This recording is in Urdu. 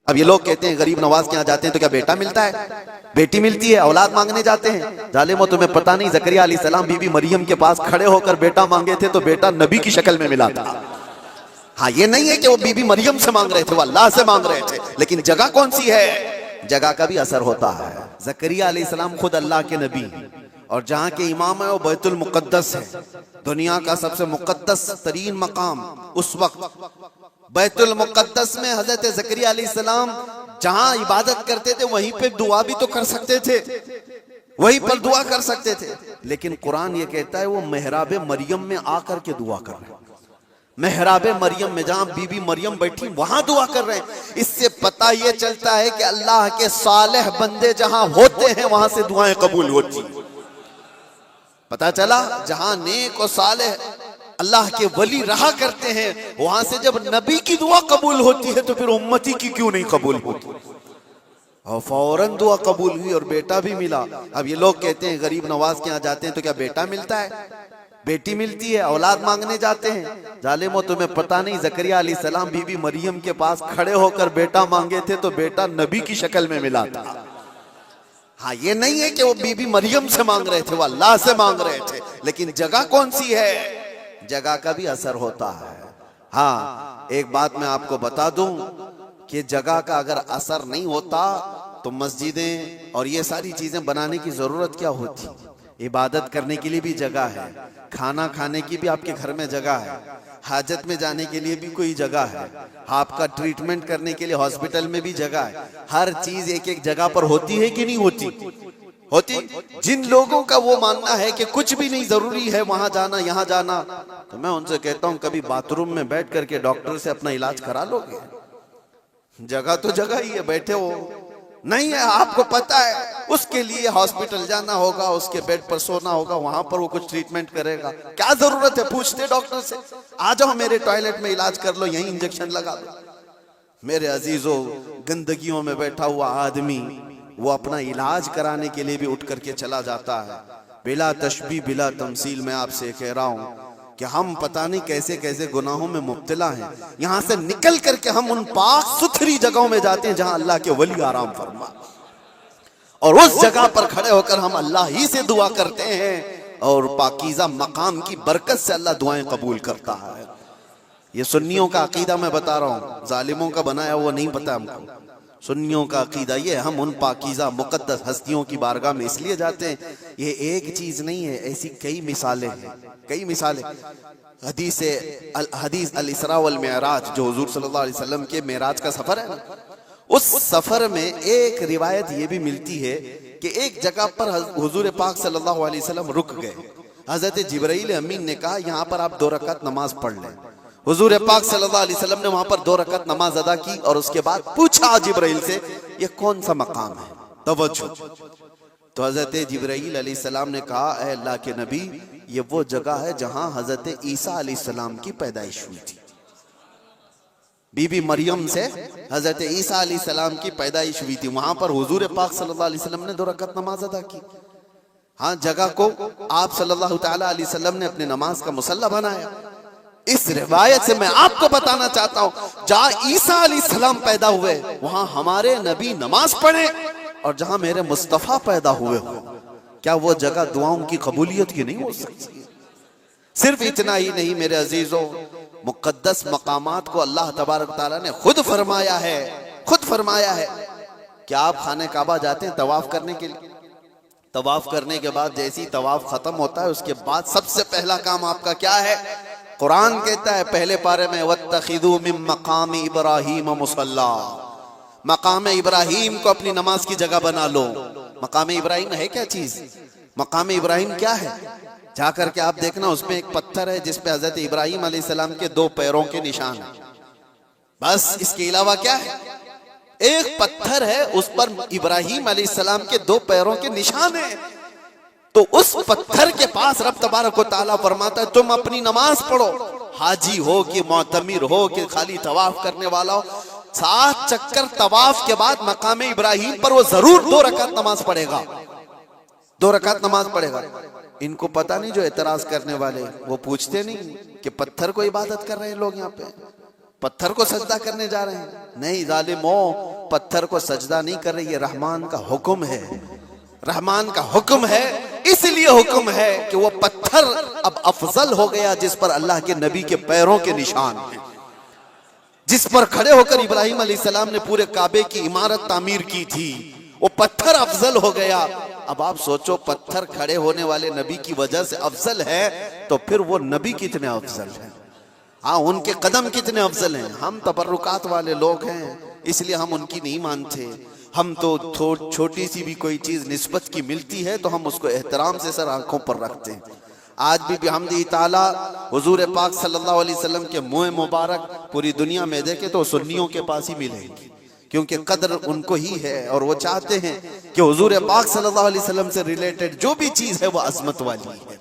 اب یہ لوگ کہتے ہیں غریب نواز کے یہاں جاتے ہیں تو کیا بیٹا ملتا ہے، بیٹی ملتی ہے، اولاد مانگنے جاتے ہیں؟ ظالمو تمہیں پتہ نہیں، زکریا علیہ السلام بی بی مریم کے پاس کھڑے ہو کر بیٹا مانگے تھے تو بیٹا نبی کی شکل میں ملا تھا۔ ہاں یہ نہیں ہے کہ وہ بی بی مریم سے مانگ رہے تھے، وہ اللہ سے مانگ رہے تھے، لیکن جگہ کون سی ہے؟ جگہ کا بھی اثر ہوتا ہے۔ زکریا علیہ السلام خود اللہ کے نبی اور جہاں کے امام ہے وہ بیت المقدس ہے، دنیا کا سب سے مقدس ترین مقام اس وقت بیت المقدس میں حضرت زکریا علیہ السلام جہاں عبادت کرتے تھے وہیں پہ دعا بھی تو کر سکتے تھے، وہیں پر دعا کر سکتے تھے، لیکن قرآن یہ کہتا ہے وہ محراب مریم میں آ کر کے دعا کر رہے ہیں، محراب مریم میں جہاں بی بی مریم بیٹھی وہاں دعا کر رہے ہیں۔ اس سے پتہ یہ چلتا ہے کہ اللہ کے صالح بندے جہاں ہوتے ہیں وہاں سے دعائیں قبول ہوتی ہیں۔ پتہ چلا جہاں نیک و صالح اللہ کے ولی رہا کرتے ہیں وہاں سے جب نبی کی دعا قبول ہوتی ہے تو پھر امتی کی کیوں نہیں قبول ہوتی؟ اور فوراً دعا قبول ہوئی اور بیٹا بھی ملا۔ اب یہ لوگ کہتے ہیں غریب نواز کے یہاں جاتے ہیں تو کیا بیٹا ملتا ہے، بیٹی ملتی ہے، اولاد مانگنے جاتے ہیں؟ ظالمو تمہیں پتہ نہیں، زکریا علیہ السلام بی بی مریم کے پاس کھڑے ہو کر بیٹا مانگے تھے تو بیٹا نبی کی شکل میں ملا تھا۔ ہاں یہ نہیں ہے کہ وہ بی بی مریم سے مانگ رہے تھے، وہ اللہ سے مانگ رہے تھے، لیکن جگہ کون سی ہے؟ جگہ کا بھی اثر ہوتا ہے۔ ہاں ایک بات میں آپ کو بتا دوں کہ جگہ کا اگر اثر نہیں ہوتا تو مسجدیں اور یہ ساری چیزیں بنانے کی ضرورت کیا ہوتی؟ عبادت کرنے کے لیے بھی جگہ ہے، کھانا کھانے کی بھی آپ کے گھر میں جگہ ہے، حاجت میں جانے کے لیے بھی کوئی جگہ ہے، آپ کا ٹریٹمنٹ کرنے کے لیے ہاسپٹل میں بھی جگہ ہے، ہر چیز ایک ایک جگہ پر ہوتی ہے کہ نہیں ہوتی؟ ہوتی۔ جن لوگوں کا وہ ماننا ہے کہ کچھ بھی نہیں ضروری ہے وہاں جانا یہاں جانا، تو میں ان سے کہتا ہوں کبھی باتھ روم میں بیٹھ کر کے ڈاکٹر سے اپنا علاج کرا لو گے؟ جگہ تو جگہ ہی ہے، بیٹھے ہو نہیں ہے، آپ کو پتا ہے اس کے لیے ہاسپٹل جانا ہوگا، اس کے بیڈ پر سونا ہوگا، وہاں پر وہ کچھ ٹریٹمنٹ کرے گا، کیا ضرورت ہے پوچھتے ڈاکٹر سے آ جاؤ میرے ٹوائلٹ میں علاج کر لو، یہیں انجیکشن لگا دو۔ میرے عزیزو گندگیوں میں بیٹھا ہوا آدمی وہ اپنا علاج کرانے کے لیے بھی اٹھ کر کے چلا جاتا ہے۔ بلا تشبیہ بلا تمثیل میں آپ سے کہہ رہا ہوں کہ ہم پتہ نہیں کیسے کیسے گناہوں میں مبتلا ہیں، یہاں سے نکل کر کے ہم ان پاک ستھری جگہوں میں جاتے ہیں جہاں اللہ کے ولی آرام فرما، اور اس جگہ پر کھڑے ہو کر ہم اللہ ہی سے دعا کرتے ہیں اور پاکیزہ مقام کی برکت سے اللہ دعائیں قبول کرتا ہے۔ یہ سنیوں کا عقیدہ میں بتا رہا ہوں، ظالموں کا بنایا وہ نہیں پتا ہم کو۔ سنیوں کا عقیدہ یہ ہم ان پاکیزہ مقدس ہستیوں کی بارگاہ میں اس لیے جاتے ہیں، یہ ایک چیز نہیں ہے، ایسی کئی مثالیں ہیں، کئی مثالیں۔ حدیث الاسراء والمعراج جو حضور صلی اللہ علیہ وسلم کے معراج کا سفر ہے نا، اس سفر میں ایک روایت یہ بھی ملتی ہے کہ ایک جگہ پر حضور پاک صلی اللہ علیہ وسلم رک گئے، حضرت جبرائیل امین نے کہا یہاں پر آپ 2 رکعت نماز پڑھ لیں۔ حضور پاک صلی اللہ علیہ وسلم نے وہاں پر 2 رکعت نماز ادا کی اور اس کے بعد پوچھا جبرائیل سے یہ کون سا مقام ہے؟ توجہ۔ تو حضرت جبرائیل علیہ السلام نے کہا اے اللہ کے نبی یہ وہ جگہ ہے جہاں حضرت عیسیٰ علیہ السلام کی پیدائش ہوئی تھی، بی بی مریم سے حضرت عیسیٰ علیہ السلام کی پیدائش ہوئی تھی، وہاں پر حضور پاک صلی اللہ علیہ وسلم نے 2 رکعت نماز ادا کی۔ ہاں جگہ کو آپ صلی اللہ تعالیٰ علیہ وسلم نے اپنے نماز کا مصلی بنایا۔ اس روایت سے میں آپ کو بتانا چاہتا ہوں جہاں عیسیٰ علیہ السلام پیدا ہوئے وہاں ہمارے نبی نماز پڑھیں، اور جہاں میرے مصطفیٰ پیدا ہوئے ہو کیا وہ جگہ دعاؤں کی قبولیت کی نہیں ہو سکتی؟ صرف اتنا ہی نہیں میرے عزیزوں، مقدس مقامات کو اللہ تبارک تعالیٰ نے خود فرمایا ہے کہ آپ خانہ کعبہ جاتے ہیں طواف کرنے کے لیے، طواف کرنے کے بعد جیسی طواف ختم ہوتا ہے اس کے بعد سب سے پہلا کام آپ کا کیا ہے؟ قرآن کہتا ہے پہلے پارے میں وَاتَّخِذُوا مِن مَقَامِ إِبْرَاهِيمَ مُصَلَّى، مقام ابراہیم کو اپنی نماز کی جگہ بنا لو۔ مقام ابراہیم ہے کیا چیز؟ مقام ابراہیم کیا ہے؟ جا کر کے آپ دیکھنا اس میں ایک پتھر ہے جس پہ حضرت ابراہیم علیہ السلام کے 2 پیروں کے نشان ہیں، بس اس کے علاوہ کیا ہے؟ ایک پتھر ہے اس پر ابراہیم علیہ السلام کے 2 پیروں کے نشان ہیں۔ تو اس پتھر کے پاس رب تبارک و تعالیٰ فرماتا ہے تم اپنی نماز پڑھو، حاجی ہو کہ معتمر ہو کہ خالی طواف کرنے والا ہو، 7 چکر طواف کے بعد مقام ابراہیم پر وہ ضرور 2 رکعت نماز پڑھے گا، 2 رکعت نماز پڑھے گا۔ ان کو پتہ نہیں جو اعتراض کرنے والے وہ پوچھتے نہیں کہ پتھر کو عبادت کر رہے ہیں لوگ، یہاں پہ پتھر کو سجدہ کرنے جا رہے ہیں؟ نہیں ظالموں، پتھر کو سجدہ نہیں کر رہے، یہ رحمان کا حکم ہے، رحمان کا حکم ہے، اس لیے حکم ہے کہ وہ پتھر اب افضل ہو گیا جس پر اللہ کے نبی کے پیروں کے نشان ہیں، جس پر کھڑے ہو کر ابراہیم علیہ السلام نے پورے کعبے کی عمارت تعمیر کی تھی، وہ پتھر افضل ہو گیا۔ اب آپ سوچو پتھر کھڑے ہونے والے نبی کی وجہ سے افضل ہے تو پھر وہ نبی کتنے افضل ہیں، ہاں ان کے قدم کتنے افضل ہیں۔ ہم تبرکات والے لوگ ہیں اس لیے ہم ان کی نہیں مانتے، ہم تو چھوٹی سی بھی کوئی چیز نسبت کی ملتی ہے تو ہم اس کو احترام سے سر آنکھوں پر رکھتے ہیں۔ آج بھی بحمدہ تعالی حضور پاک صلی اللہ علیہ وسلم کے منہ مبارک پوری دنیا میں دیکھے تو سنیوں کے پاس ہی ملے گی، کیونکہ قدر ان کو ہی ہے اور وہ چاہتے ہیں کہ حضور پاک صلی اللہ علیہ وسلم سے ریلیٹڈ جو بھی چیز ہے وہ عظمت والی ہے۔